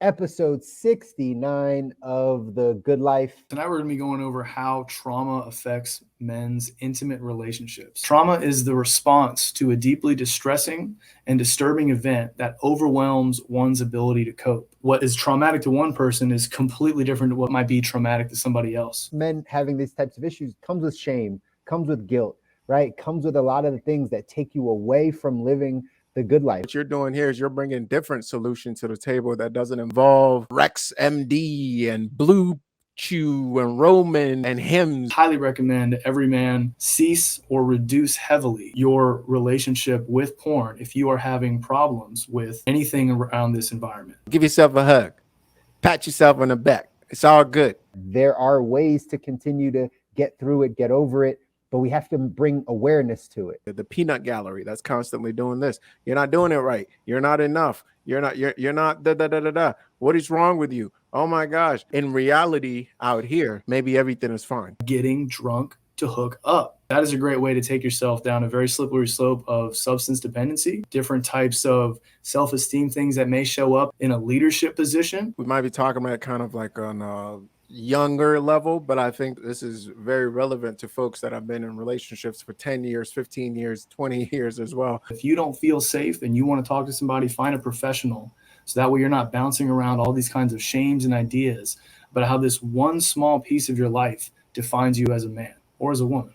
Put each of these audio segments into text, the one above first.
episode 69 of The Good Life. Tonight we're going to be going over how trauma affects men's intimate relationships. Trauma is the response to a deeply distressing and disturbing event that overwhelms one's ability to cope. What is traumatic to one person is completely different to what might be traumatic to somebody else. Men having these types of issues comes with shame, comes with guilt, right? Comes with a lot of the things that take you away from living the good life. What you're doing here is you're bringing different solutions to the table that doesn't involve Rex MD and Blue Chew and Roman and hymns. Highly recommend every man cease or reduce heavily your relationship with porn if you are having problems with anything around this environment. Give yourself a hug. Pat yourself on the back. It's all good. There are ways to continue to get through it, get over it, but we have to bring awareness to it. The peanut gallery that's constantly doing this. You're not doing it right. You're not enough. You're not da. What is wrong with you? Oh my gosh. In reality, out here, maybe everything is fine. Getting drunk to hook up. That is a great way to take yourself down a very slippery slope of substance dependency, different types of self-esteem things that may show up in a leadership position. We might be talking about it kind of like on a younger level, but I think this is very relevant to folks that have been in relationships for 10 years, 15 years, 20 years as well. If you don't feel safe and you want to talk to somebody, find a professional. So that way you're not bouncing around all these kinds of shames and ideas about how this one small piece of your life defines you as a man or as a woman.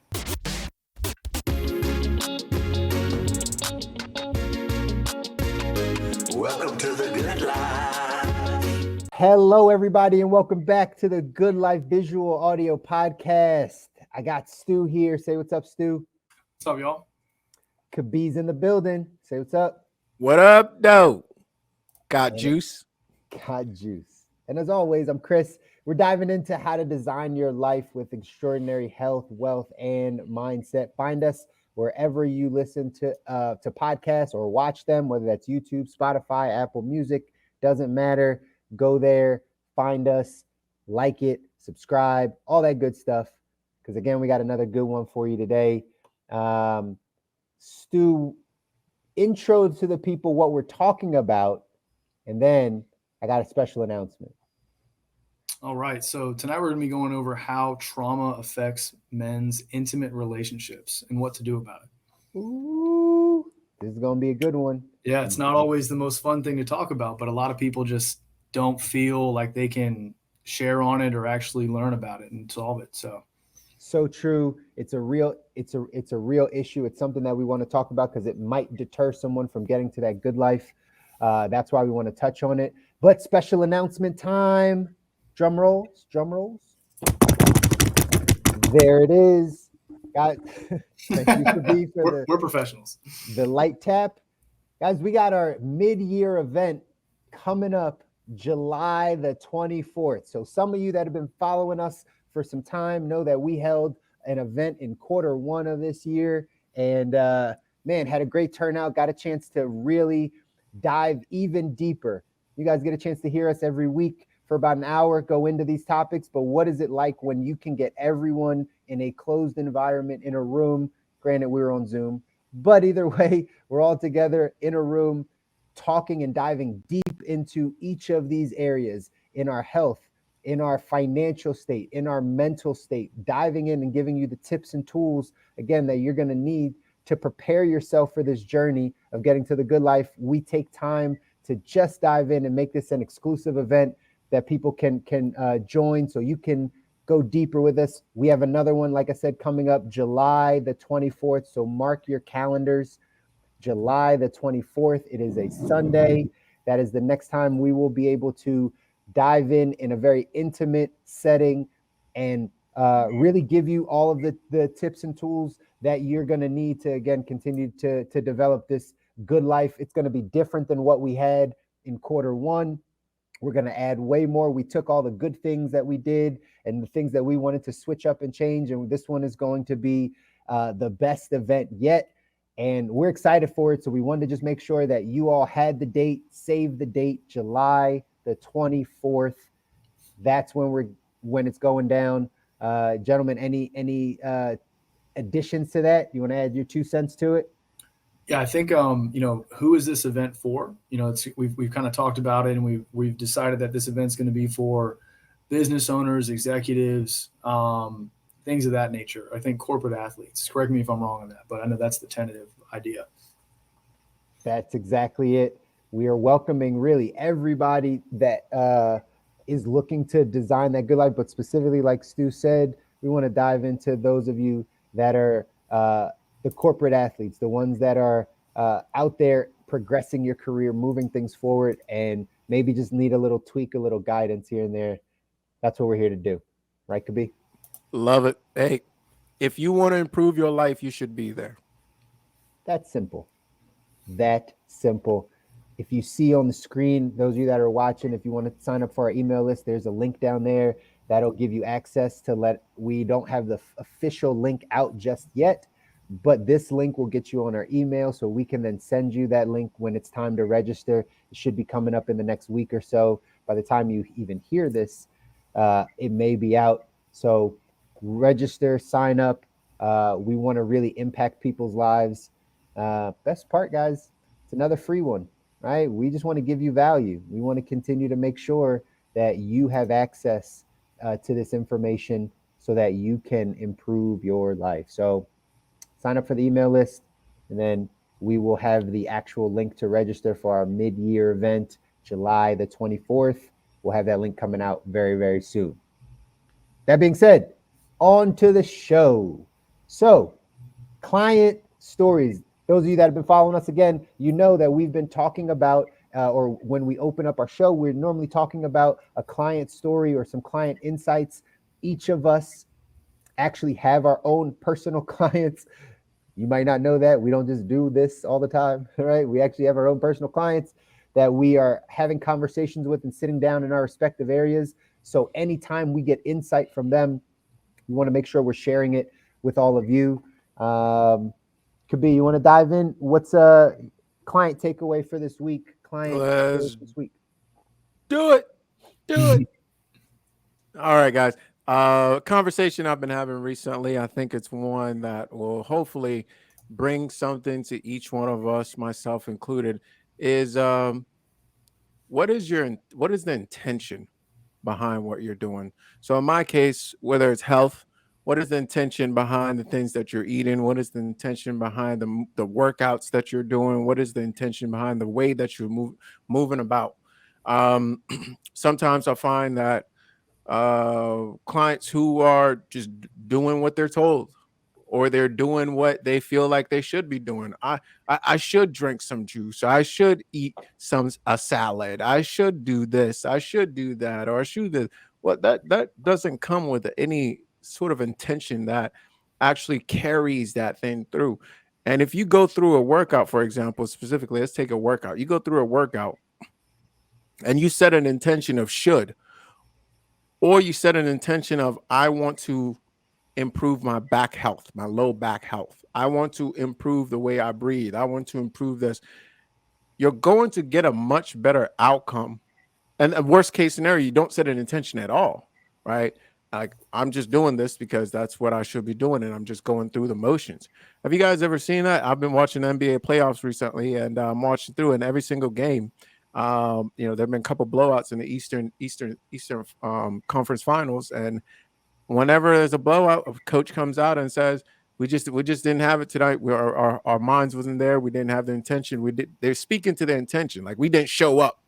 Welcome to the Good Life. Hello, everybody, and welcome back to the Good Life Visual Audio Podcast. I got Stu here. Say what's up, Stu. What's up, y'all? Kobi's in the building. Say what's up. What up, though? Got juice? Got juice. And as always, I'm Chris. We're diving into how to design your life with extraordinary health, wealth, and mindset. Find us wherever you listen to podcasts or watch them, whether that's YouTube, Spotify, Apple Music, doesn't matter. Go there, find us, like it, subscribe, all that good stuff. Because again, we got another good one for you today. Stu, intro to the people what we're talking about, and then I got a special announcement. All right. So tonight we're going to be going over how trauma affects men's intimate relationships and what to do about it. Ooh, this is going to be a good one. Yeah, it's not always the most fun thing to talk about, but a lot of people just don't feel like they can share on it or actually learn about it and solve it. So true. It's a real issue. It's something that we want to talk about because it might deter someone from getting to that good life. That's why we want to touch on it. But special announcement time. Drum rolls. There it is. Thank you for we're professionals. The light tap. Guys, we got our mid-year event coming up July the 24th. So some of you that have been following us for some time know that we held an event in quarter one of this year and had a great turnout, got a chance to really dive even deeper. You guys get a chance to hear us every week for about an hour, go into these topics, but what is it like when you can get everyone in a closed environment in a room? Granted, we were on Zoom, but either way, we're all together in a room talking and diving deep into each of these areas in our health, in our financial state, in our mental state, diving in and giving you the tips and tools, again, that you're going to need to prepare yourself for this journey of getting to the good life. We take time to just dive in and make this an exclusive event that people can join so you can go deeper with us. We have another one, like I said, coming up July the 24th. So mark your calendars. July the 24th. It is a Sunday. That is the next time we will be able to dive in a very intimate setting and really give you all of the tips and tools that you're going to need to, again, continue to develop this good life. It's going to be different than what we had in quarter one. We're going to add way more. We took all the good things that we did and the things that we wanted to switch up and change. And this one is going to be the best event yet. And we're excited for it. So we wanted to just make sure that you all had the date, save the date, July the 24th. That's when it's going down. Gentlemen, any additions to that? You want to add your 2 cents to it? Yeah, I think who is this event for? We've kind of talked about it, and we've decided that this event's going to be for business owners, executives, things of that nature. I think corporate athletes. Correct me if I'm wrong on that, but I know that's the tentative idea. That's exactly it. We are welcoming really everybody that is looking to design that good life, but specifically, like Stu said, we want to dive into those of you that are the corporate athletes, the ones that are out there progressing your career, moving things forward, and maybe just need a little tweak, a little guidance here and there. That's what we're here to do. Right, Kobi? Love it. Hey, if you want to improve your life, you should be there. That's simple. That simple. If you see on the screen, those of you that are watching, if you want to sign up for our email list, there's a link down there that'll give you access to we don't have the official link out just yet, but this link will get you on our email so we can then send you that link when it's time to register. It should be coming up in the next week or so. By the time you even hear this, it may be out. So register, sign up. We want to really impact people's lives. Best part, guys, it's another free one, right? We just want to give you value. We want to continue to make sure that you have access to this information so that you can improve your life. So sign up for the email list, and then we will have the actual link to register for our mid-year event, July the 24th. We'll have that link coming out very, very soon. That being said, on to the show. So, client stories. Those of you that have been following us again, you know that we've been talking about, or when we open up our show, we're normally talking about a client story or some client insights. Each of us actually have our own personal clients. You might not know that. We don't just do this all the time, right? We actually have our own personal clients that we are having conversations with and sitting down in our respective areas. So anytime we get insight from them, we want to make sure we're sharing it with all of you. Kobi, you want to dive in? What's a client takeaway for this week? Let's this week. do it. Do it. All right, guys. Conversation I've been having recently, I think it's one that will hopefully bring something to each one of us, myself included, is what is the intention behind what you're doing? So in my case, whether it's health, what is the intention behind the things that you're eating? What is the intention behind the workouts that you're doing? What is the intention behind the way that you're moving about? Sometimes I find that clients who are just doing what they're told, or they're doing what they feel like they should be doing. I should drink some juice. I should eat a salad. I should do this. I should do that. Or I should do what that doesn't come with any sort of intention that actually carries that thing through. And if you go through a workout, for example, specifically, let's take a workout. You go through a workout and you set an intention of should, or you set an intention of I want to improve my back health, my low back health. I want to improve the way I breathe. I want to improve this. You're going to get a much better outcome. And a worst case scenario, you don't set an intention at all, right? Like, I'm just doing this because that's what I should be doing, and I'm just going through the motions. Have you guys ever seen that? I've been watching NBA playoffs recently, and I'm watching through in every single game. There have been a couple blowouts in the Eastern Conference Finals, and whenever there's a blowout, a coach comes out and says, "We just didn't have it tonight. Our minds wasn't there. We didn't have the intention. They're speaking to the intention, like we didn't show up."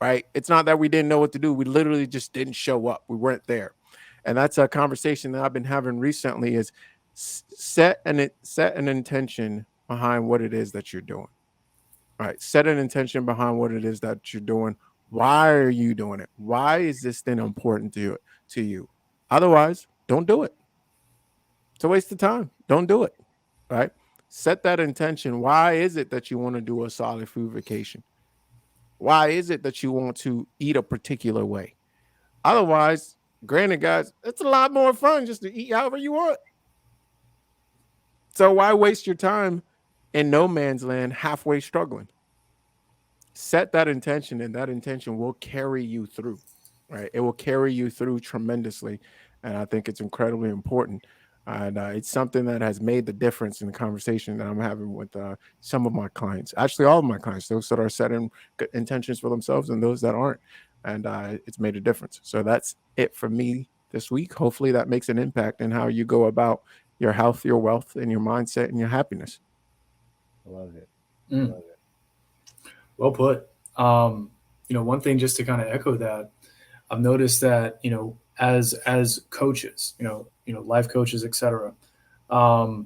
Right? It's not that we didn't know what to do. We literally just didn't show up. We weren't there. And that's a conversation that I've been having recently, is set an intention behind what it is that you're doing. All right. Set an intention behind what it is that you're doing. Why are you doing it? Why is this thing important to you? Otherwise, don't do it. It's a waste of time. Don't do it. Right? Set that intention. Why is it that you want to do a solid food vacation? Why is it that you want to eat a particular way? Otherwise, granted, guys, it's a lot more fun just to eat however you want. So why waste your time in no man's land halfway struggling? Set that intention, and that intention will carry you through, right? It will carry you through tremendously. And I think it's incredibly important. And it's something that has made the difference in the conversation that I'm having with some of my clients, actually all of my clients, those that are setting good intentions for themselves and those that aren't. And it's made a difference. So that's it for me this week. Hopefully that makes an impact in how you go about your health, your wealth, and your mindset and your happiness. I love it. Mm. Love it. Well put. One thing just to kind of echo that, I've noticed that, as coaches, life coaches, etc. A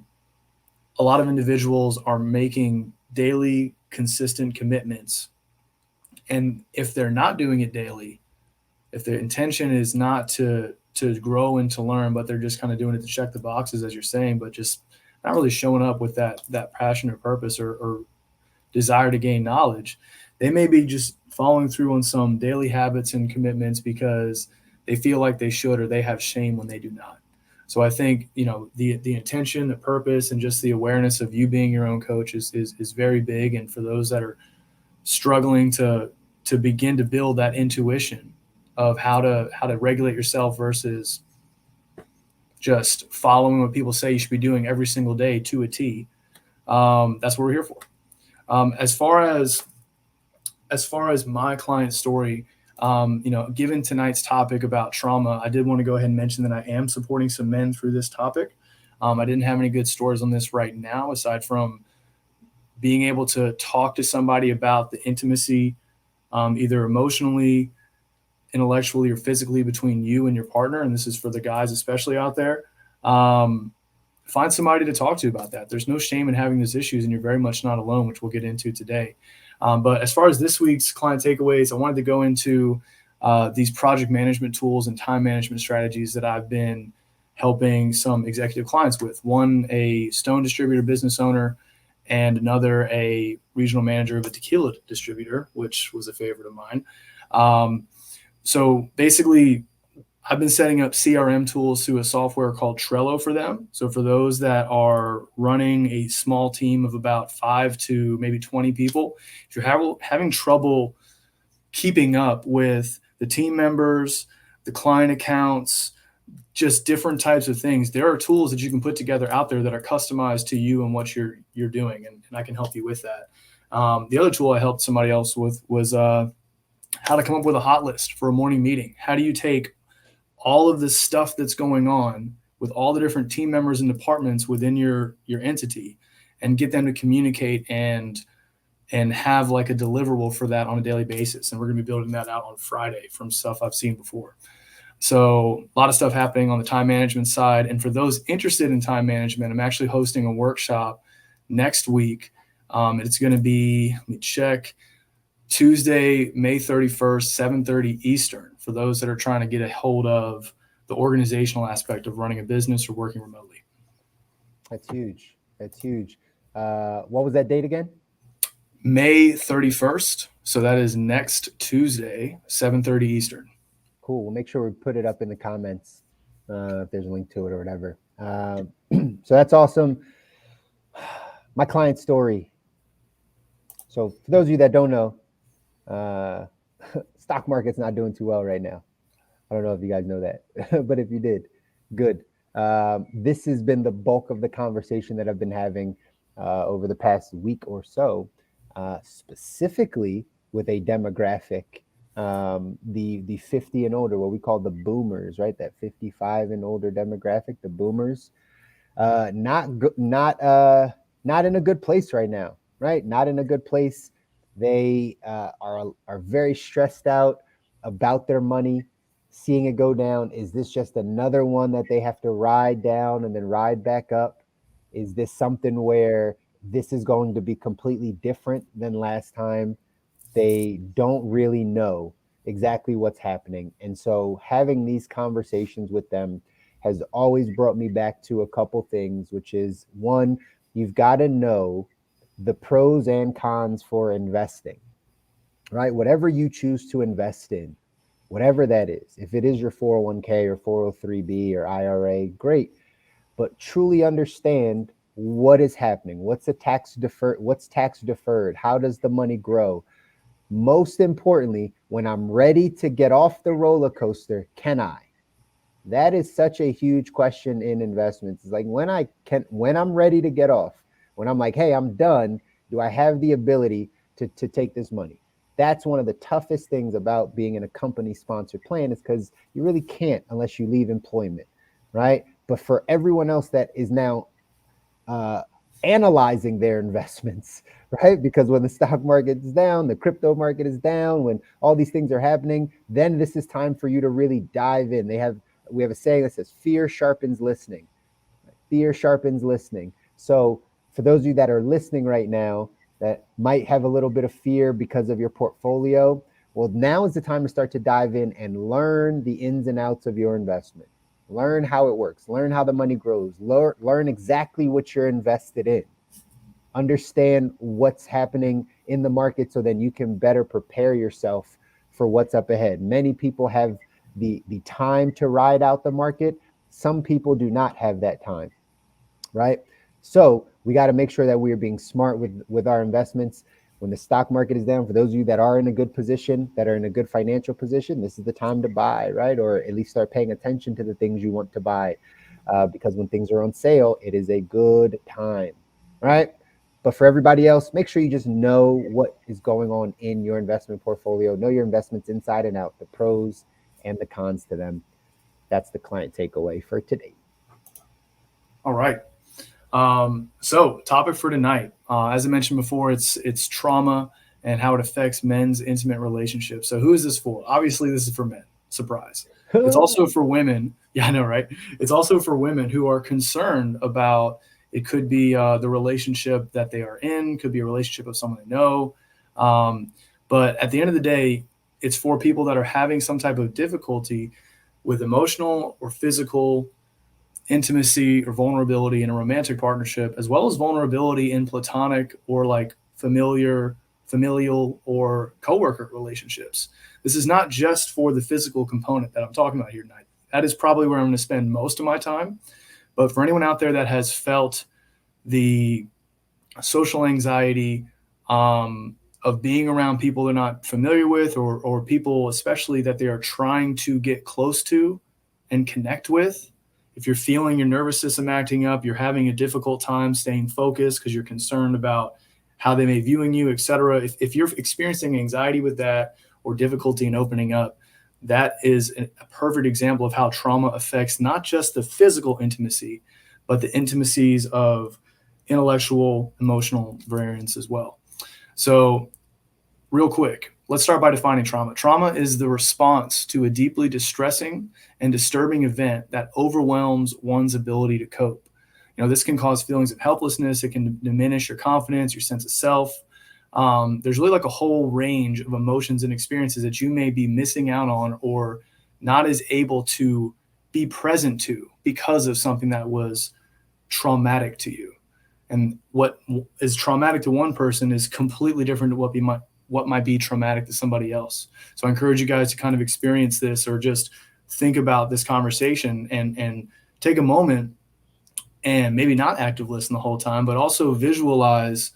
lot of individuals are making daily consistent commitments. And if they're not doing it daily, if the intention is not to grow and to learn, but they're just kind of doing it to check the boxes, as you're saying, but just not really showing up with that passion or purpose or desire to gain knowledge, they may be just following through on some daily habits and commitments because they feel like they should, or they have shame when they do not. So I think, the intention, the purpose, and just the awareness of you being your own coach is very big. And for those that are struggling to begin to build that intuition of how to regulate yourself versus just following what people say you should be doing every single day to a T, that's what we're here for. As far as my client story, given tonight's topic about trauma, I did want to go ahead and mention that I am supporting some men through this topic. I didn't have any good stories on this right now, aside from being able to talk to somebody about the intimacy, either emotionally, intellectually, or physically between you and your partner. And this is for the guys, especially out there. Find somebody to talk to about that. There's no shame in having those issues, and you're very much not alone, which we'll get into today. But as far as this week's client takeaways, I wanted to go into these project management tools and time management strategies that I've been helping some executive clients with. One, a stone distributor business owner, and another, a regional manager of a tequila distributor, which was a favorite of mine. So basically, I've been setting up CRM tools through a software called Trello for them. So for those that are running a small team of about 5 to maybe 20 people, if you're having trouble keeping up with the team members, the client accounts, just different types of things, there are tools that you can put together out there that are customized to you and what you're doing, and I can help you with that. The other tool I helped somebody else with was how to come up with a hot list for a morning meeting. How do you take all of this stuff that's going on with all the different team members and departments within your entity and get them to communicate and have like a deliverable for that on a daily basis? And we're going to be building that out on Friday from stuff I've seen before. So a lot of stuff happening on the time management side. And for those interested in time management, I'm actually hosting a workshop next week. It's going to be, let me check, Tuesday, May 31st, 7:30 Eastern, for those that are trying to get a hold of the organizational aspect of running a business or working remotely. That's huge. That's huge. What was that date again? May 31st. So that is next Tuesday, 7:30 Eastern. Cool. We'll make sure we put it up in the comments if there's a link to it or whatever. So that's awesome. My client story. So for those of you that don't know, stock market's not doing too well right now. I don't know if you guys know that, but if you did, good. This has been the bulk of the conversation that I've been having over the past week or so, specifically with a demographic, the 50 and older, what we call the boomers, right? That 55 and older demographic, the boomers, not in a good place right now, right? Not in a good place. They are very stressed out about their money, seeing it go down. Is this just another one that they have to ride down and then ride back up? Is this something where this is going to be completely different than last time? They don't really know exactly what's happening. And so having these conversations with them has always brought me back to a couple things, which is, one, you've got to know the pros and cons for investing, right? Whatever you choose to invest in, whatever that is, if it is your 401k or 403b or IRA, great, but truly understand what is happening. What's tax deferred? How does the money grow? Most importantly, when I'm ready to get off the roller coaster, can I? That is such a huge question in investments. It's like when I'm ready to get off, when I'm like, hey, I'm done, do I have the ability to take this money? That's one of the toughest things about being in a company sponsored plan, is because you really can't unless you leave employment, right? But for everyone else that is now analyzing their investments, right? Because when the stock market is down, the crypto market is down, when all these things are happening, then this is time for you to really dive in. We have a saying that says fear sharpens listening. Fear sharpens listening. So for those of you that are listening right now that might have a little bit of fear because of your portfolio, well, now is the time to start to dive in and learn the ins and outs of your investment. Learn how it works. Learn how the money grows. Learn exactly what you're invested in. Understand what's happening in the market so then you can better prepare yourself for what's up ahead. Many people have the time to ride out the market. Some people do not have that time, right? So we got to make sure that we are being smart with our investments. When the stock market is down, for those of you that are in a good position, that are in a good financial position, this is the time to buy, right? Or at least start paying attention to the things you want to buy, because when things are on sale, it is a good time, right? But for everybody else, make sure you just know what is going on in your investment portfolio. Know your investments inside and out, the pros and the cons to them. That's the client takeaway for today. All right. So topic for tonight, as I mentioned before, it's trauma and how it affects men's intimate relationships. So who is this for? Obviously, this is for men. Surprise. It's also for women. Yeah, I know, right? It's also for women who are concerned about, it could be the relationship that they are in, could be a relationship of someone they know. But at the end of the day, it's for people that are having some type of difficulty with emotional or physical intimacy or vulnerability in a romantic partnership, as well as vulnerability in platonic or like familial or coworker relationships. This is not just for the physical component that I'm talking about here tonight. That is probably where I'm going to spend most of my time. But for anyone out there that has felt the social anxiety of being around people they're not familiar with, or people especially that they are trying to get close to and connect with, if you're feeling your nervous system acting up, you're having a difficult time staying focused because you're concerned about how they may be viewing you, etc. If you're experiencing anxiety with that or difficulty in opening up, that is a perfect example of how trauma affects not just the physical intimacy, but the intimacies of intellectual, emotional variance as well. So real quick, let's start by defining trauma. Trauma is the response to a deeply distressing and disturbing event that overwhelms one's ability to cope. This can cause feelings of helplessness. It can diminish your confidence, your sense of self. There's really like a whole range of emotions and experiences that you may be missing out on or not as able to be present to because of something that was traumatic to you. And what is traumatic to one person is completely different to what might be traumatic to somebody else. So I encourage you guys to kind of experience this, or just think about this conversation and take a moment and maybe not active listen the whole time, but also visualize,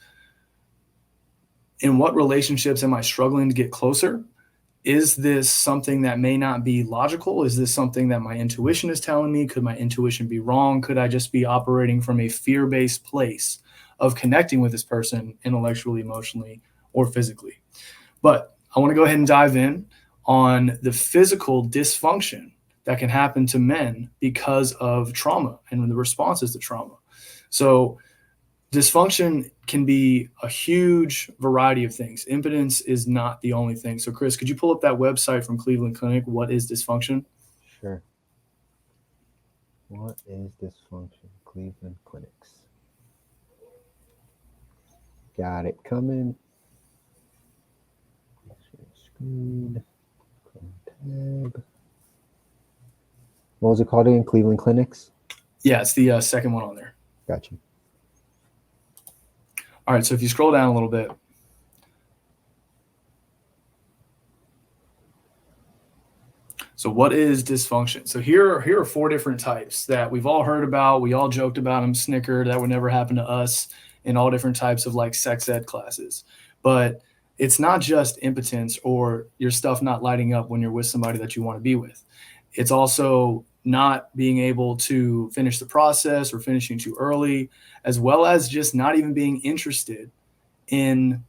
in what relationships am I struggling to get closer? Is this something that may not be logical? Is this something that my intuition is telling me? Could my intuition be wrong? Could I just be operating from a fear-based place of connecting with this person intellectually, emotionally, or physically? But I want to go ahead and dive in on the physical dysfunction that can happen to men because of trauma and the responses to trauma. So dysfunction can be a huge variety of things. Impotence is not the only thing. So Chris, could you pull up that website from Cleveland Clinic? What is dysfunction? Sure. What is dysfunction? Cleveland Clinics. Got it coming. Screen. Tab. What was it called again? Cleveland Clinics? Yeah, it's the second one on there. Got you. All right, so if you scroll down a little bit. So what is dysfunction? So here are 4 different types that we've all heard about. We all joked about them, snickered. That would never happen to us in all different types of like sex ed classes. But it's not just impotence or your stuff not lighting up when you're with somebody that you want to be with. It's also not being able to finish the process or finishing too early, as well as just not even being interested in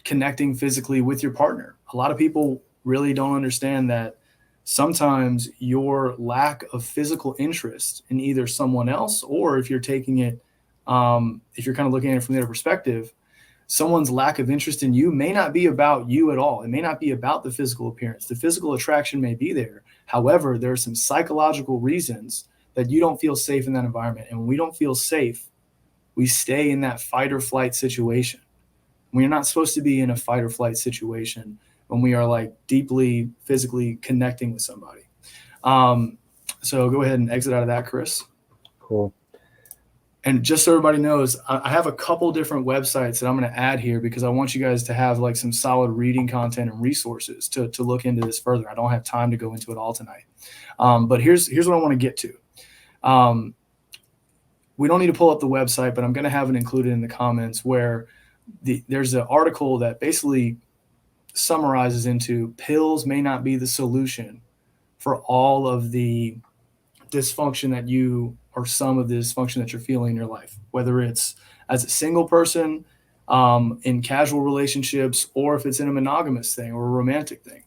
connecting physically with your partner. A lot of people really don't understand that sometimes your lack of physical interest in either someone else, or if you're taking it, if you're kind of looking at it from their perspective, someone's lack of interest in you may not be about you at all. It may not be about the physical appearance. The physical attraction may be there. However, there are some psychological reasons that you don't feel safe in that environment. And when we don't feel safe, we stay in that fight or flight situation. We're not supposed to be in a fight or flight situation when we are like deeply physically connecting with somebody. So go ahead and exit out of that, Chris. Cool. And just so everybody knows, I have a couple different websites that I'm going to add here because I want you guys to have like some solid reading content and resources to look into this further. I don't have time to go into it all tonight. But here's what I want to get to. We don't need to pull up the website, but I'm going to have it included in the comments where there's an article that basically summarizes into pills may not be the solution for all of the dysfunction that you, or some of the dysfunction that you're feeling in your life, whether it's as a single person, in casual relationships, or if it's in a monogamous thing or a romantic thing.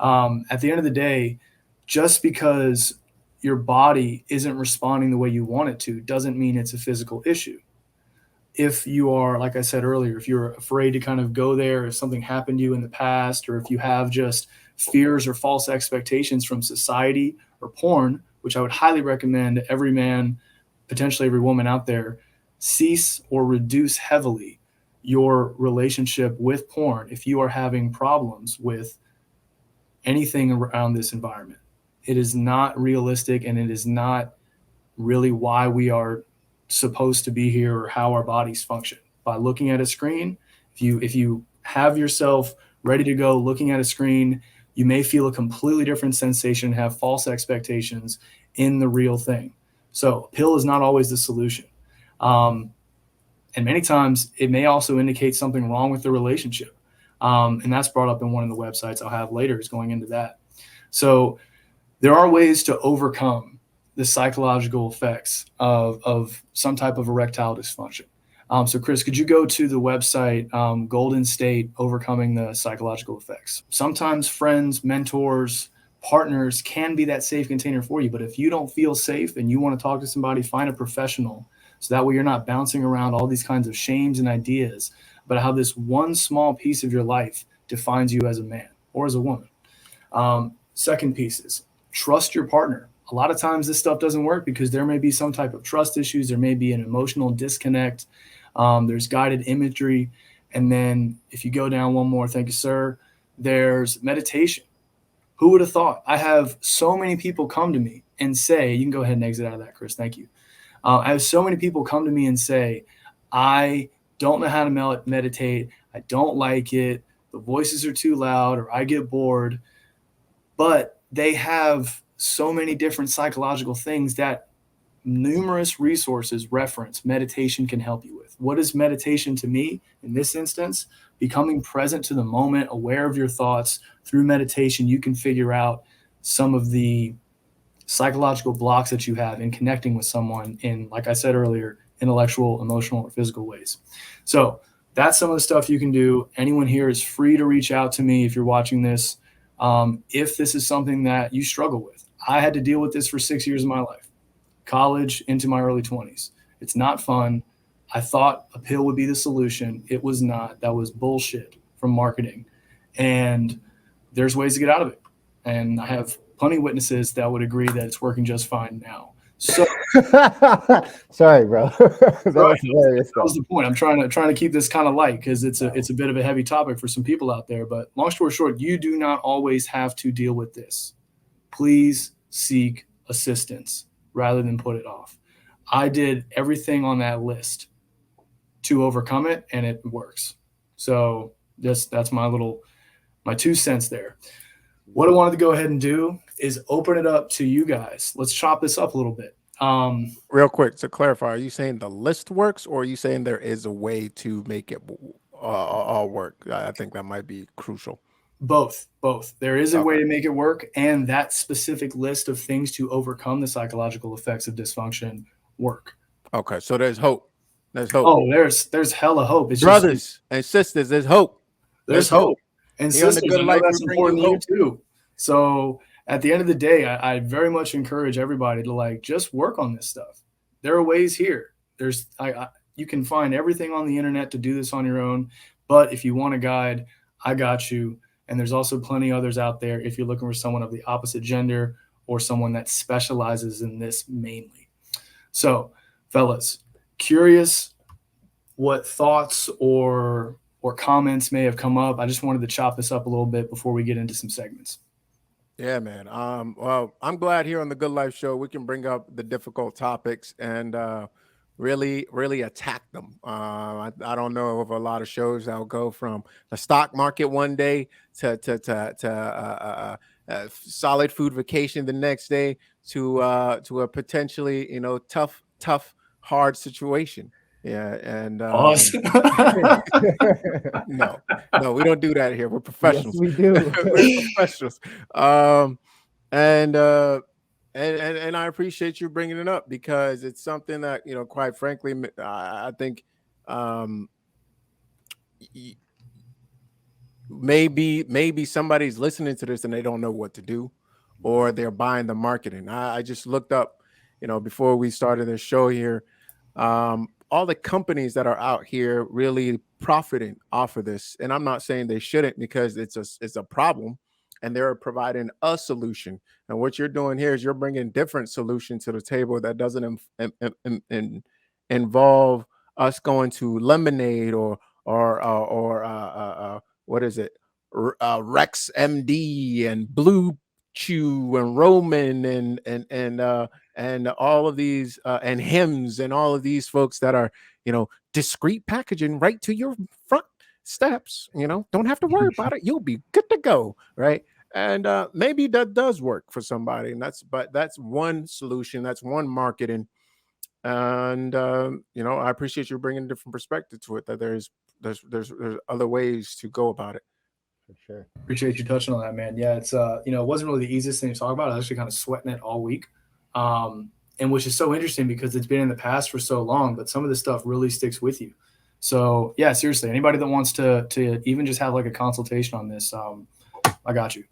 At the end of the day, just because your body isn't responding the way you want it to doesn't mean it's a physical issue. If you are, like I said earlier, if you're afraid to kind of go there, if something happened to you in the past, or if you have just fears or false expectations from society or porn, which I would highly recommend every man, potentially every woman out there, cease or reduce heavily your relationship with porn if you are having problems with anything around this environment. It is not realistic, and it is not really why we are supposed to be here or how our bodies function. By looking at a screen, if you have yourself ready to go looking at a screen, you may feel a completely different sensation, have false expectations in the real thing. So a pill is not always the solution. And many times it may also indicate something wrong with the relationship. And that's brought up in one of the websites I'll have later is going into that. So there are ways to overcome the psychological effects of some type of erectile dysfunction. So Chris, could you go to the website, Golden State, Overcoming the Psychological Effects? Sometimes friends, mentors, partners can be that safe container for you. But if you don't feel safe and you want to talk to somebody, find a professional. So that way you're not bouncing around all these kinds of shames and ideas about how this one small piece of your life defines you as a man or as a woman. Second piece is trust your partner. A lot of times this stuff doesn't work because there may be some type of trust issues. There may be an emotional disconnect. There's guided imagery. And then if you go down one more, thank you, sir, there's meditation. Who would have thought? I have so many people come to me and say, you can go ahead and exit out of that, Chris. Thank you. I have so many people come to me and say, I don't know how to meditate. I don't like it. The voices are too loud, or I get bored. But they have so many different psychological things that numerous resources reference meditation can help you with. What is meditation to me in this instance? Becoming present to the moment, aware of your thoughts. Through meditation, you can figure out some of the psychological blocks that you have in connecting with someone in, like I said earlier, intellectual, emotional, or physical ways. So that's some of the stuff you can do. Anyone here is free to reach out to me if you're watching this. If this is something that you struggle with. I had to deal with this for 6 years of my life, college into my early 20s. It's not fun. I thought a pill would be the solution. It was not. That was bullshit from marketing. And there's ways to get out of it. And I have plenty of witnesses that would agree that it's working just fine now. So sorry, bro. That was the point. I'm trying to keep this kind of light because it's a bit of a heavy topic for some people out there. But long story short, you do not always have to deal with this. Please seek assistance rather than put it off. I did everything on that list to overcome it, and it works. So that's my 2 cents there. What I wanted to go ahead and do is open it up to you guys. Let's chop this up a little bit. Real quick to clarify, are you saying the list works, or are you saying there is a way to make it all work? I think that might be crucial. Both. There is a way Okay. to make it work, and that specific list of things to overcome the psychological effects of dysfunction work. Okay. So there's hope. There's hope. Oh, there's hella hope. It's just Brothers and sisters, there's hope. there's There's hope. hope. And Here on The sisters, Good I know Life, that's we bring you important to you hope. too. So at the end of the day, I very much encourage everybody to like just work on this stuff. There are ways here. You can find everything on the internet to do this on your own. But if you want a guide, I got you. And there's also plenty others out there if you're looking for someone of the opposite gender or someone that specializes in this mainly. So, fellas, curious what thoughts or comments may have come up. I just wanted to chop this up a little bit before we get into some segments. Yeah, man. Well, I'm glad here on the Good Life Show we can bring up the difficult topics and really attack them. I don't know of a lot of shows that'll go from the stock market one day to solid food vacation the next day to a potentially tough hard situation. Yeah, and Pause. no, we don't do that here. We're Yes, professionals. we do. We're professionals. And I appreciate you bringing it up because it's something that quite frankly, I think maybe somebody's listening to this and they don't know what to do, or they're buying the marketing. I just looked up, before we started this show here, all the companies that are out here really profiting off of this. And I'm not saying they shouldn't, because it's a problem and they're providing a solution. And what you're doing here is you're bringing different solution to the table that doesn't involve us going to Lemonade or what is it? Rex MD and Blue Chew and Roman and all of these and Hims and all of these folks that are discreet packaging right to your front steps. Don't have to worry about it. You'll be good to go, right? And maybe that does work for somebody, and that's one solution, that's one marketing. And I appreciate you bringing a different perspective to it, that there's other ways to go about it. For sure. Appreciate you touching on that, man. Yeah, it's it wasn't really the easiest thing to talk about. I was actually kind of sweating it all week. And which is so interesting because it's been in the past for so long, but some of this stuff really sticks with you. So yeah, seriously, anybody that wants to even just have like a consultation on this, I got you.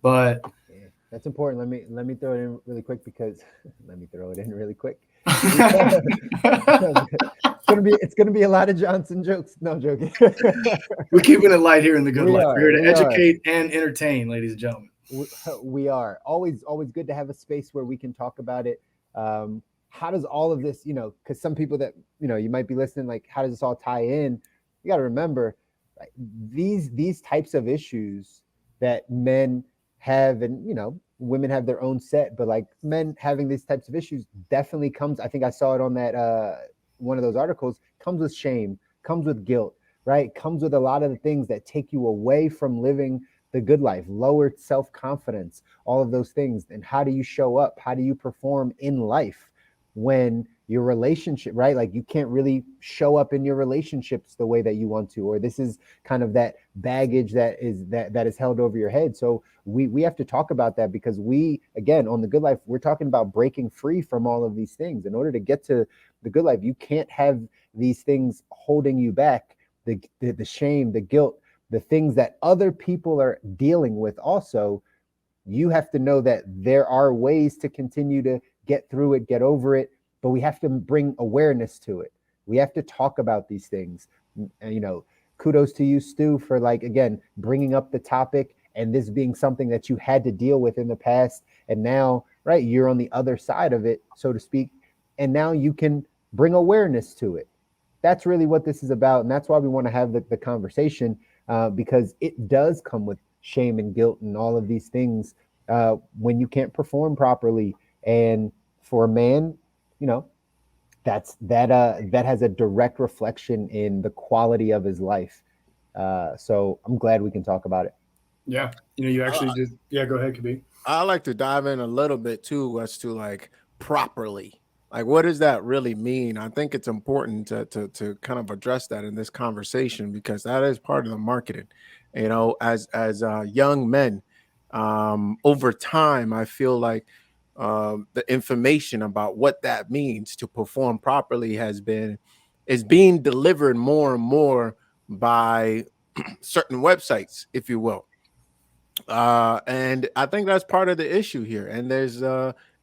But Yeah, that's important. Let me throw it in really quick because let me throw it in really quick. It's gonna be a lot of Johnson jokes. No, I'm joking. We're keeping it light here in the Good Life. We're here to we are. educate and entertain, ladies and gentlemen. We are always good to have a space where we can talk about it. How does all of this, because some people that you might be listening, like, how does this all tie in? You got to remember, like, these types of issues that men have, and women have their own set, but like men having these types of issues definitely comes. I think I saw it on that one of those articles. Comes with shame, comes with guilt, right? Comes with a lot of the things that take you away from living the good life, lowered self-confidence, all of those things. And how do you show up? How do you perform in life when your relationship, right? Like, you can't really show up in your relationships the way that you want to, or this is kind of that baggage that is held over your head. So we have to talk about that, because we, again, on the Good Life, we're talking about breaking free from all of these things. In order to get to the good life, you can't have these things holding you back, the shame, the guilt, the things that other people are dealing with. Also, you have to know that there are ways to continue to get through it, get over it, but we have to bring awareness to it. We have to talk about these things. And, kudos to you, Stu, for, like, again, bringing up the topic and this being something that you had to deal with in the past. And now, right, you're on the other side of it, so to speak. And now you can bring awareness to it. That's really what this is about. And that's why we want to have the conversation, because it does come with shame and guilt and all of these things when you can't perform properly. And for a man, that has a direct reflection in the quality of his life. So I'm glad we can talk about it. Yeah. You actually did. Yeah, go ahead, Kobi. I like to dive in a little bit too, as to, like, properly. Like, what does that really mean? I think it's important to kind of address that in this conversation, because that is part of the marketing. You know, as young men, over time, I feel like the information about what that means to perform properly is being delivered more and more by certain websites, if you will. And I think that's part of the issue here. And there's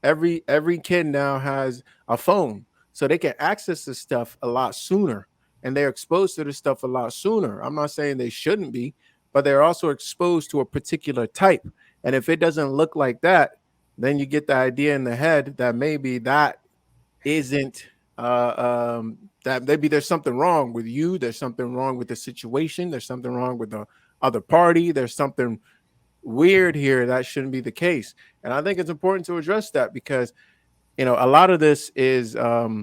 every kid now has a phone, so they can access this stuff a lot sooner, and they're exposed to this stuff a lot sooner. I'm not saying they shouldn't be, but they're also exposed to a particular type. And if it doesn't look like that, then you get the idea in the head that maybe that isn't that maybe there's something wrong with you, there's something wrong with the situation, there's something wrong with the other party, there's something weird here. That shouldn't be the case. And I think it's important to address that because, you know, a lot of this is I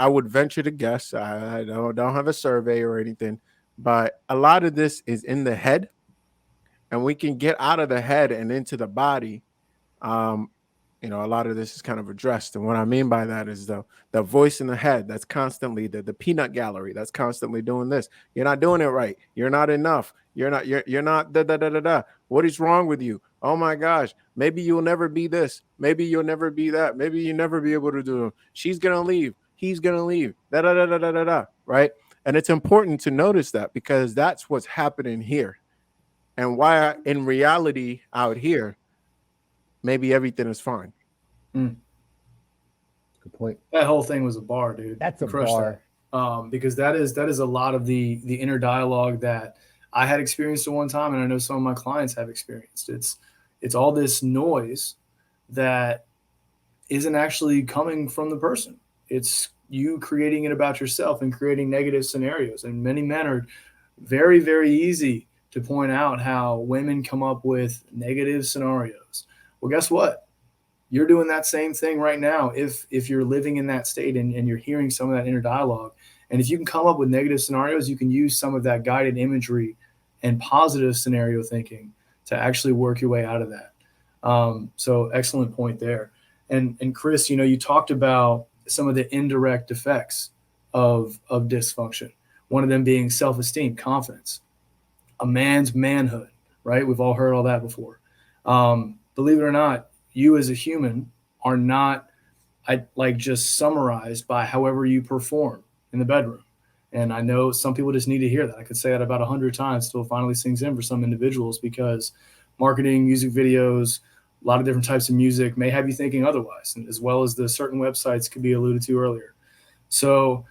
would venture to guess, I don't have a survey or anything, but a lot of this is in the head, and we can get out of the head and into the body. um you know, a lot of this is kind of addressed. And what I mean by that is the voice in the head that's constantly the peanut gallery that's constantly doing this. You're not doing it right. You're not enough. You're not da da da da da. What is wrong with you? Oh my gosh. Maybe you'll never be this. Maybe you'll never be that. Maybe you'll never be able to do it. She's gonna leave. He's gonna leave. Da da da da da da da. Right. And it's important to notice that because that's what's happening here. And why in reality out here, maybe everything is fine. Mm. Good point. That whole thing was a bar, dude. That's a Crushed bar. that. Because that is a lot of the inner dialogue that I had experienced at one time, and I know some of my clients have experienced. It's all this noise that isn't actually coming from the person. It's you creating it about yourself and creating negative scenarios. And many men are very, very easy to point out how women come up with negative scenarios. Well, guess what? You're doing that same thing right now if you're living in that state and you're hearing some of that inner dialogue. And if you can come up with negative scenarios, you can use some of that guided imagery and positive scenario thinking to actually work your way out of that. So excellent point there. And Chris, you know, you talked about some of the indirect effects of dysfunction. One of them being self-esteem, confidence, a man's manhood, right? We've all heard all that before. Believe it or not, you as a human are not just summarized by however you perform in the bedroom. And I know some people just need to hear that. I could say that about 100 times till it finally sinks in for some individuals, because marketing, music videos, a lot of different types of music may have you thinking otherwise, as well as the certain websites could be alluded to earlier. So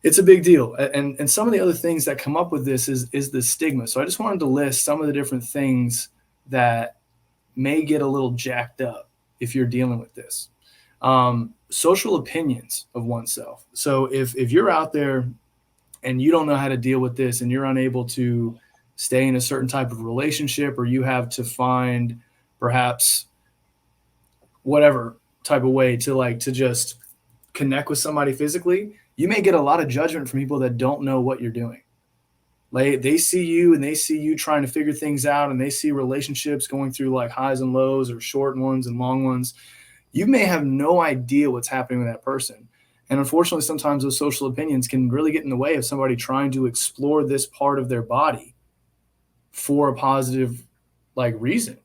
it's a big deal. And some of the other things that come up with this is the stigma. So I just wanted to list some of the different things that may get a little jacked up if you're dealing with this. Social opinions of oneself. So if you're out there and you don't know how to deal with this and you're unable to stay in a certain type of relationship, or you have to find perhaps whatever type of way to just connect with somebody physically, you may get a lot of judgment from people that don't know what you're doing. Like they see you and they see you trying to figure things out, and they see relationships going through like highs and lows, or short ones and long ones. You may have no idea what's happening with that person. And unfortunately, sometimes those social opinions can really get in the way of somebody trying to explore this part of their body for a positive reason.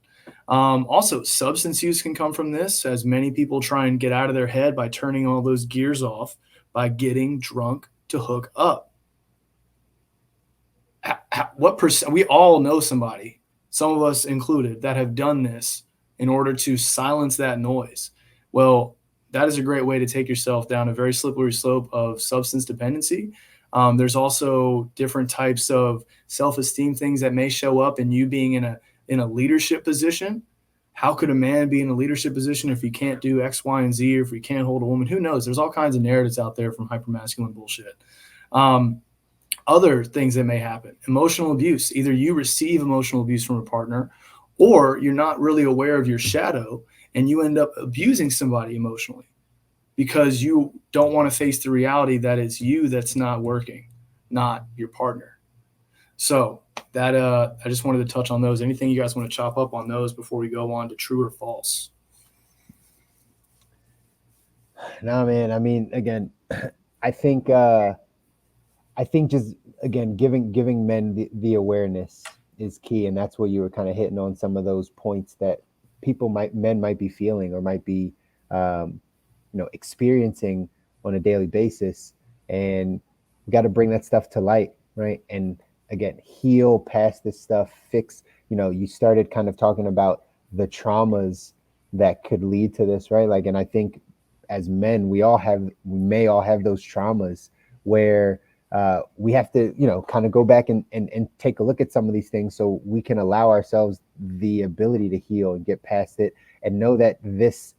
Also, substance use can come from this, as many people try and get out of their head by turning all those gears off by getting drunk to hook up. What percent? We all know somebody, some of us included, that have done this in order to silence that noise. Well, that is a great way to take yourself down a very slippery slope of substance dependency. There's also different types of self-esteem things that may show up in you being in a leadership position. How could a man be in a leadership position if he can't do X, Y, and Z, or if he can't hold a woman? Who knows? There's all kinds of narratives out there from hypermasculine bullshit. Other things that may happen, emotional abuse. Either you receive emotional abuse from a partner, or you're not really aware of your shadow and you end up abusing somebody emotionally because you don't want to face the reality that it's you that's not working, not your partner. So that I just wanted to touch on those. Anything you guys want to chop up on those before we go on to true or false? No, man. I mean, again, I I think just again giving men the awareness is key, and that's what you were kind of hitting on, some of those points that men might be feeling or might be experiencing on a daily basis, and we got to bring that stuff to light, right? And again, heal past this stuff, fix. You started kind of talking about the traumas that could lead to this, right? Like, and I think as men, we may all have those traumas where we have to, kind of go back and take a look at some of these things so we can allow ourselves the ability to heal and get past it, and know that this,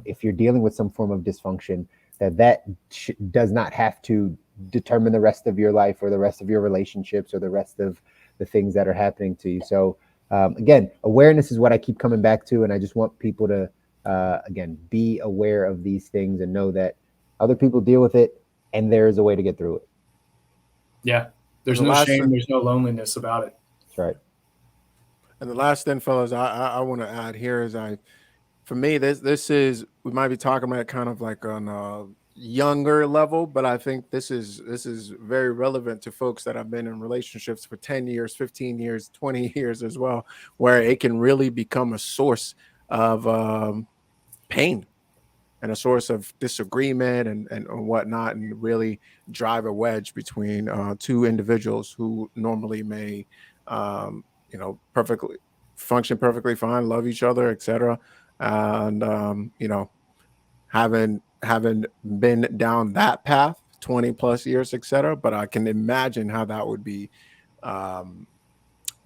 if you're dealing with some form of dysfunction, that does not have to determine the rest of your life or the rest of your relationships or the rest of the things that are happening to you. So again, awareness is what I keep coming back to, and I just want people to again, be aware of these things and know that other people deal with it, and there is a way to get through it. Yeah. There's no shame. There's no loneliness about it. That's right. And the last thing, fellas, I want to add here is for me, this is, we might be talking about kind of like on a younger level, but I think this is very relevant to folks that have been in relationships for 10 years, 15 years, 20 years as well, where it can really become a source of pain and a source of disagreement and whatnot, and really drive a wedge between two individuals who normally may perfectly function perfectly fine, love each other, etc. And haven't been down that path 20 plus years, etc. But I can imagine how that would be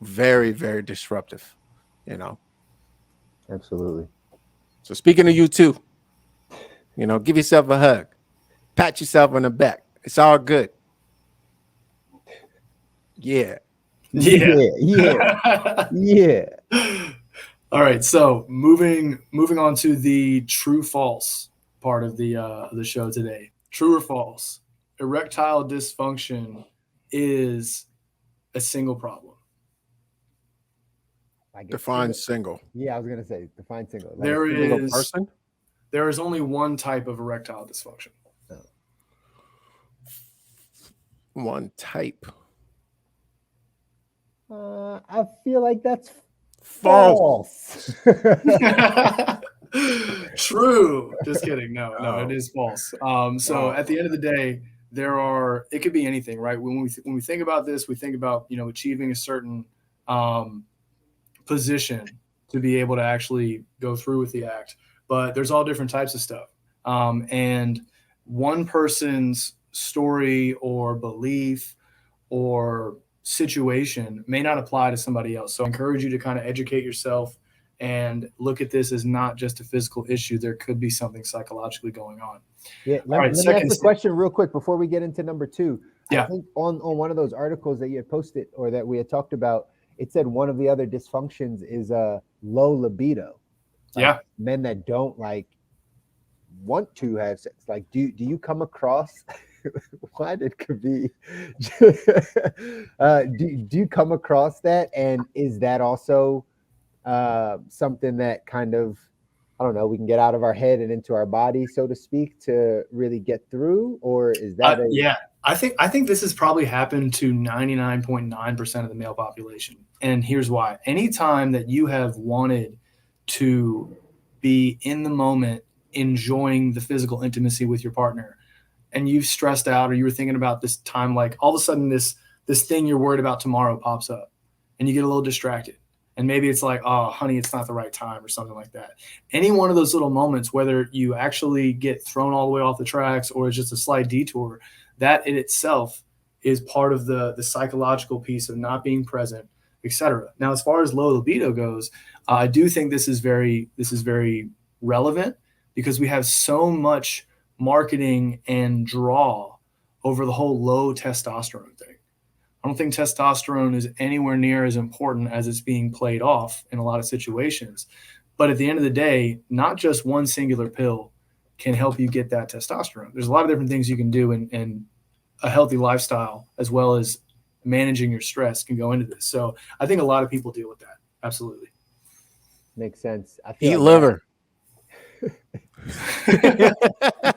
very, very disruptive, Absolutely. So speaking of you too, give yourself a hug, pat yourself on the back. It's all good. Yeah. All right, so moving on to the true false part of the show today. True or false? Erectile dysfunction is a single problem. Define single. Yeah, I was gonna say define single. Like there is only one type of erectile dysfunction. One type. I feel like that's false. True. Just kidding. No, it is false. So at the end of the day, it could be anything, right? When we think about this, we think about, achieving a certain position to be able to actually go through with the act. But there's all different types of stuff. And one person's story or belief or situation may not apply to somebody else. So I encourage you to kind of educate yourself and look at this as not just a physical issue. There could be something psychologically going on. Yeah. Let me ask the question real quick before we get into number two. Yeah. I think on one of those articles that you had posted or that we had talked about, it said one of the other dysfunctions is low libido. Like men that don't want to have sex. Like, do you come across? Why did Kobi? Do you come across that? And is that also something that kind of, I don't know, we can get out of our head and into our body, so to speak, to really get through? Or is that I think this has probably happened to 99.9% of the male population. And here's why. Anytime that you have wanted to be in the moment, enjoying the physical intimacy with your partner, and you've stressed out or you were thinking about this time, like all of a sudden this thing you're worried about tomorrow pops up and you get a little distracted. And maybe it's like, oh, honey, it's not the right time or something like that. Any one of those little moments, whether you actually get thrown all the way off the tracks or it's just a slight detour, that in itself is part of the psychological piece of not being present, etc. Now, as far as low libido goes, I do think this is very relevant because we have so much marketing and draw over the whole low testosterone thing. I don't think testosterone is anywhere near as important as it's being played off in a lot of situations. But at the end of the day, not just one singular pill can help you get that testosterone. There's a lot of different things you can do, and a healthy lifestyle as well as managing your stress can go into this. So I think a lot of people deal with that. Absolutely. Makes sense. I feel eat liver.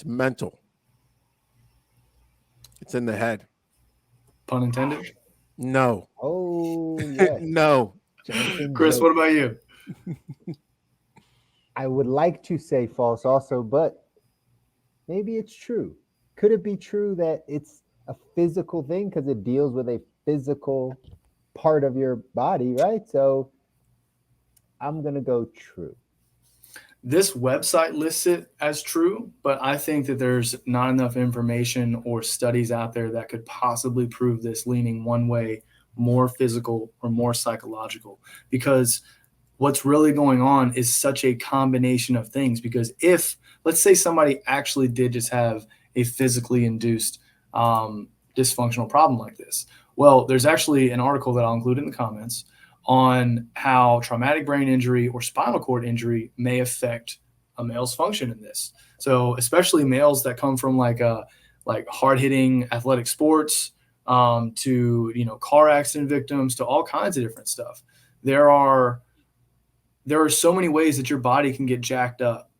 It's mental. It's in the head. Pun intended. No. Oh, yes. No. Johnson Chris, joke. what about you? I would like to say false also, but maybe it's true. Could it be true that it's a physical thing because it deals with a physical part of your body, right? So I'm going to go true. This website lists it as true, but I think that there's not enough information or studies out there that could possibly prove this leaning one way, more physical or more psychological, because what's really going on is such a combination of things. Because if, let's say, somebody actually did just have a physically induced dysfunctional problem like this, well, there's actually an article that I'll include in the comments on how traumatic brain injury or spinal cord injury may affect a male's function in this. So especially males that come from like hard-hitting athletic sports, to car accident victims, to all kinds of different stuff. There are so many ways that your body can get jacked up.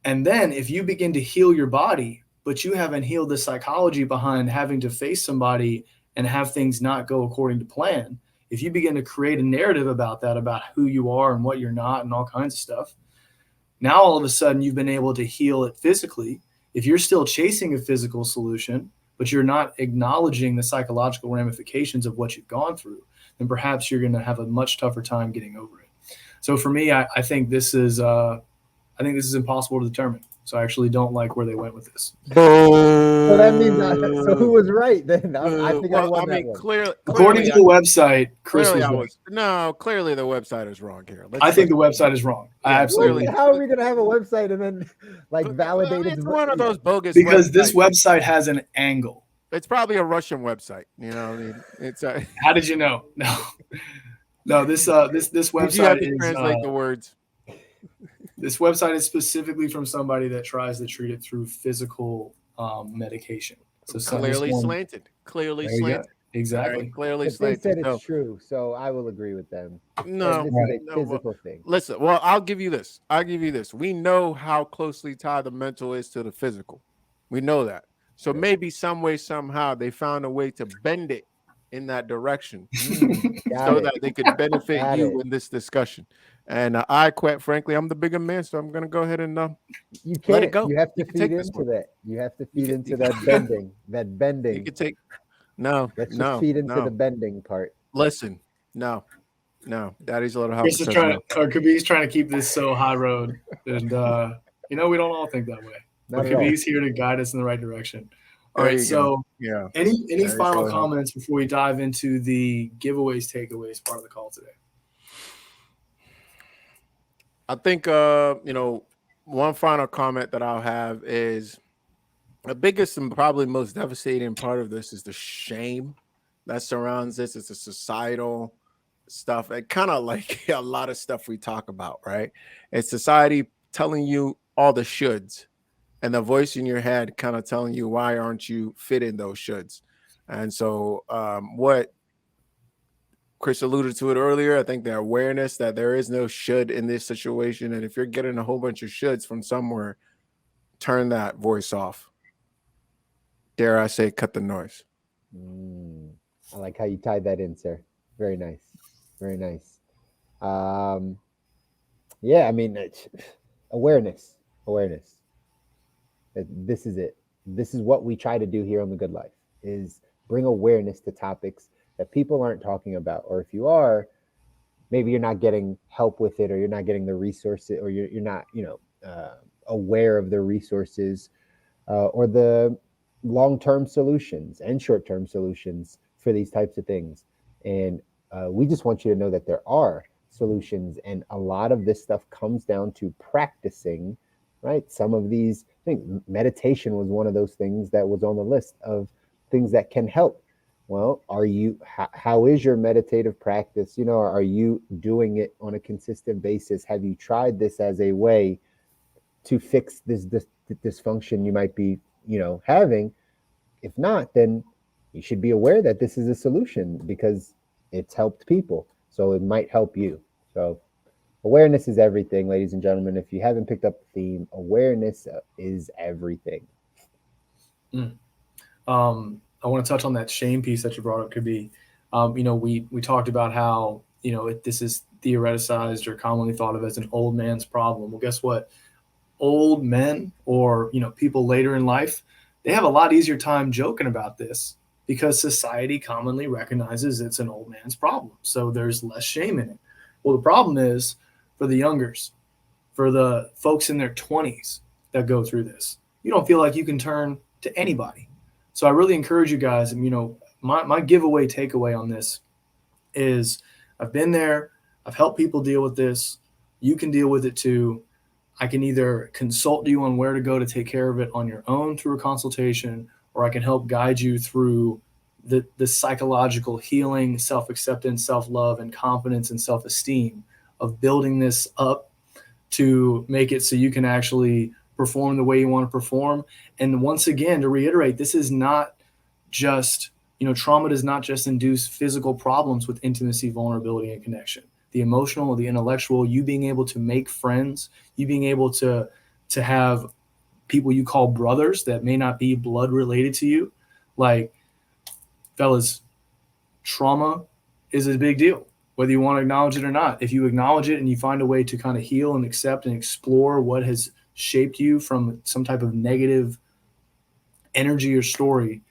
And then if you begin to heal your body, but you haven't healed the psychology behind having to face somebody and have things not go according to plan, if you begin to create a narrative about that, about who you are and what you're not and all kinds of stuff, now all of a sudden you've been able to heal it physically. If you're still chasing a physical solution, but you're not acknowledging the psychological ramifications of what you've gone through, then perhaps you're going to have a much tougher time getting over it. So for me, I think this is impossible to determine. So I actually don't like where they went with this. So that means so who was right then? I think I won that one. Clearly, According to the website, Chris was right. No, clearly the website is wrong here. I think the website is wrong. I absolutely. How are we going to have a website and then validate it's one of those bogus because websites. This website has an angle. It's probably a Russian website. It's How did you know? No. This website you have to is translate the words. This website is specifically from somebody that tries to treat it through physical medication. So Clearly slanted. Exactly. Right, clearly But they slanted. said it's true, so I will agree with them. No, this is a physical thing. Listen, well, I'll give you this. We know how closely tied the mental is to the physical. We know that. So maybe some way, somehow, they found a way to bend it in that direction so that they could benefit you in this discussion. And I, quite frankly, I'm the bigger man, so I'm going to go ahead and you can't. let it go. You have to feed into that. You have to feed into that bending. That bending. You can take. No, Let's just feed into the bending part. Listen, no. Daddy's a little help. Chris is Kobi's trying to keep this so high road, and we don't all think that way. But Kobi's here to guide us in the right direction. All right, so yeah. Any final comments before we dive into the giveaways, takeaways part of the call today? I think one final comment that I'll have is the biggest and probably most devastating part of this is the shame that surrounds this. It's a societal stuff, and kind of like a lot of stuff we talk about, right? It's society telling you all the shoulds, and the voice in your head kind of telling you why aren't you fitting those shoulds. And so what Chris alluded to it earlier, I think the awareness that there is no should in this situation, and if you're getting a whole bunch of shoulds from somewhere, turn that voice off. Dare I say, cut the noise. I like how you tied that in, sir. Very nice. Very nice. Yeah, I mean, awareness. This is it. This is what we try to do here on The Good Life, is bring awareness to topics that people aren't talking about. Or if you are, maybe you're not getting help with it, or you're not getting the resources, or you're not, aware of the resources or the long-term solutions and short-term solutions for these types of things. And we just want you to know that there are solutions, and a lot of this stuff comes down to practicing, right? Some of these things, meditation was one of those things that was on the list of things that can help. Well, how is your meditative practice? Are you doing it on a consistent basis? Have you tried this as a way to fix this dysfunction you might be, having? If not, then you should be aware that this is a solution because it's helped people. So it might help you. So Awareness is everything, ladies and gentlemen. If you haven't picked up the theme, awareness is everything. I want to touch on that shame piece that you brought up, Kobi. We talked about how, this is theoreticized or commonly thought of as an old man's problem. Well, guess what? Old men or, people later in life, they have a lot easier time joking about this because society commonly recognizes it's an old man's problem. So there's less shame in it. Well, the problem is for the youngers, for the folks in their 20s that go through this, you don't feel like you can turn to anybody. So I really encourage you guys, my giveaway takeaway on this is I've been there. I've helped people deal with this. You can deal with it too. I can either consult you on where to go to take care of it on your own through a consultation, or I can help guide you through the psychological healing, self-acceptance, self-love, and confidence and self-esteem of building this up to make it so you can actually perform the way you want to perform. And once again, to reiterate, this is not just, trauma does not just induce physical problems with intimacy, vulnerability, and connection. The emotional, the intellectual, you being able to make friends, you being able to have people you call brothers that may not be blood related to you. Like, fellas, trauma is a big deal, whether you want to acknowledge it or not. If you acknowledge it and you find a way to kind of heal and accept and explore what has shaped you from some type of negative energy or story,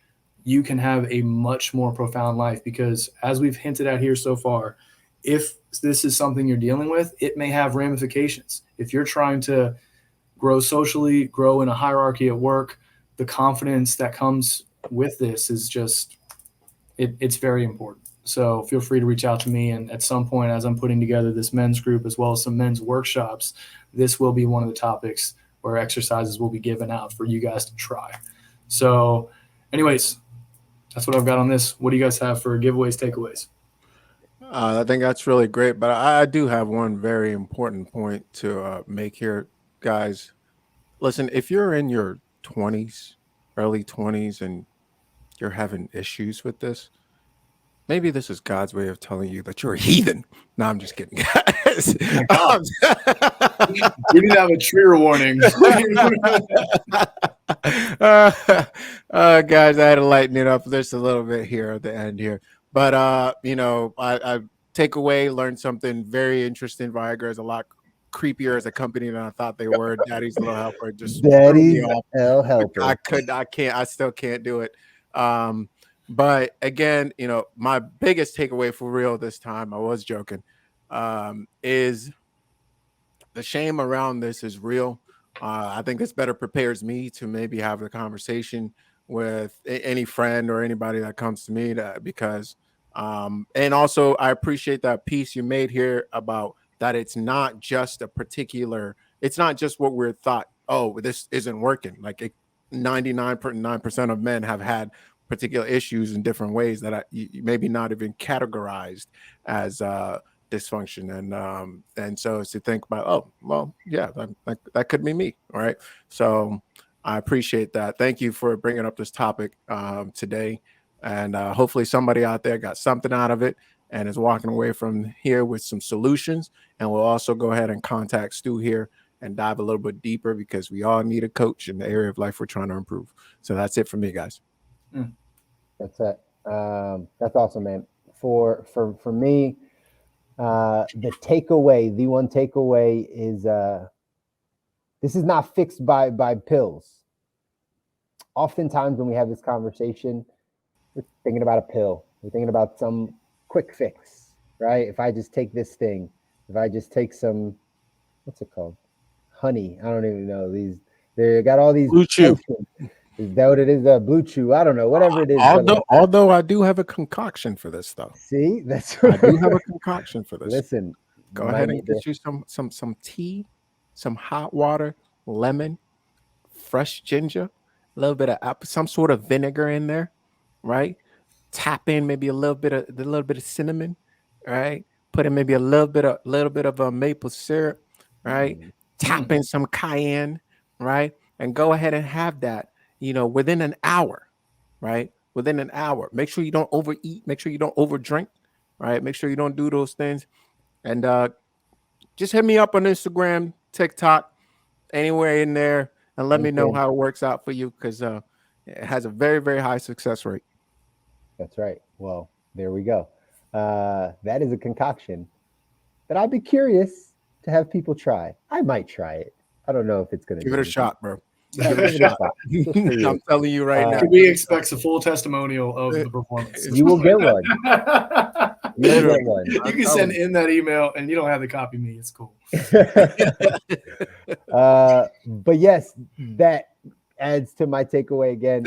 you can have a much more profound life. Because as we've hinted at here so far, if this is something you're dealing with, it may have ramifications. If you're trying to grow socially, grow in a hierarchy at work, the confidence that comes with this is just, it's very important. So feel free to reach out to me. And at some point, as I'm putting together this men's group, as well as some men's workshops, this will be one of the topics where exercises will be given out for you guys to try. So anyways, that's what I've got on this. What do you guys have for giveaways, takeaways? I think that's really great, but I do have one very important point to make here, guys. Listen, if you're in your 20s, early 20s, and you're having issues with this, maybe this is God's way of telling you that you're a heathen. No, I'm just kidding, guys. We didn't have a trigger warning. Guys, I had to lighten it up just a little bit here at the end here. But I take away, learned something very interesting. Viagra is a lot creepier as a company than I thought they were. Daddy's Little Helper just Daddy's Little Helper. I still can't do it. But again, my biggest takeaway for real this time, I was joking, is the shame around this is real. I think this better prepares me to maybe have a conversation with any friend or anybody that comes to me because and also I appreciate that piece you made here about that it's not just it's not just what we're thought, oh, this isn't working. Like 99% of men have had particular issues in different ways that maybe not even categorized as dysfunction, and so to think about, oh well, yeah, that could be me. All right, so I appreciate that. Thank you for bringing up this topic today, and hopefully somebody out there got something out of it and is walking away from here with some solutions. And we'll also go ahead and contact Stu here and dive a little bit deeper because we all need a coach in the area of life we're trying to improve. So that's it for me, guys. That's it. That's awesome, man. For me, the one takeaway is this is not fixed by pills. Oftentimes when we have this conversation, we're thinking about a pill. We're thinking about some quick fix, right? If I just take this thing, if I just take some, what's it called? Honey. I don't even know. They got all these Blue Chew. Is that what it is? Blue Chew. I don't know. Whatever it is. Although I do have a concoction for this, though. See, that's I do have a concoction for this. Listen, go ahead and get you some tea, some hot water, lemon, fresh ginger, a little bit of apple, some sort of vinegar in there, right? Tap in maybe a little bit of cinnamon, right? Put in maybe a little bit of maple syrup, right? Tap in some cayenne, right? And go ahead and have that, within an hour, right? Within an hour. Make sure you don't overeat. Make sure you don't overdrink, right? Make sure you don't do those things. And just hit me up on Instagram, TikTok, anywhere in there, and let me know how it works out for you, because it has a very, very high success rate. That's right. Well, there we go. That is a concoction that I'd be curious to have people try. I might try it. I don't know if it's going to Give it a shot, bro. Yeah, give it a shot. Just for you. I'm telling you right now. Kobi expects a full testimonial of the performance. You will get one. You will get one. You can send in that email, and you don't have to copy me. It's cool. But yes, that adds to my takeaway again.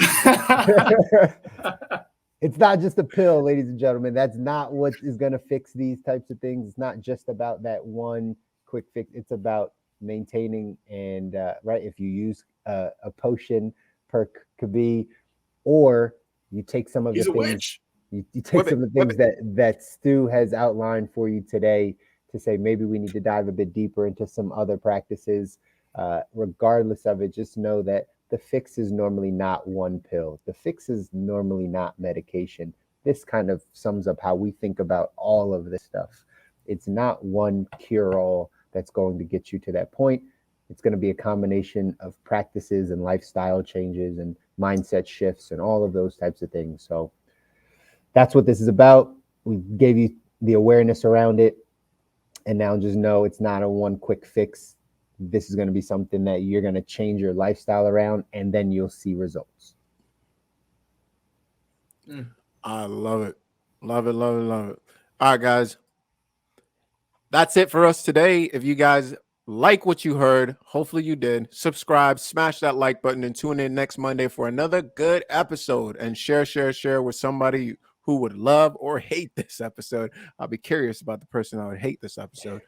It's not just a pill, ladies and gentlemen. That's not what is going to fix these types of things. It's not just about that one quick fix. It's about maintaining and right. If you use a potion per Kobi, or you take some of He's the a things, witch. you take some of the things that Stu has outlined for you today to say maybe we need to dive a bit deeper into some other practices. Regardless of it, just know that the fix is normally not one pill. The fix is normally not medication. This kind of sums up how we think about all of this stuff. It's not one cure-all that's going to get you to that point. It's going to be a combination of practices and lifestyle changes and mindset shifts and all of those types of things. So that's what this is about. We gave you the awareness around it. And now just know it's not a one quick fix. This is going to be something that you're going to change your lifestyle around, and then you'll see results. I love it. Love it, love it, love it. All right, guys. That's it for us today. If you guys like what you heard, hopefully you did, subscribe, smash that like button, and tune in next Monday for another good episode. And share with somebody who would love or hate this episode. I'll be curious about the person that would hate this episode.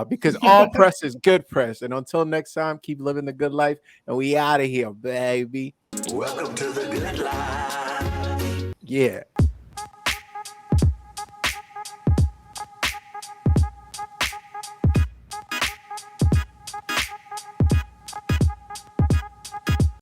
Because all press is good press. And until next time, keep living the good life. And we out of here, baby. Welcome to the good life. Yeah.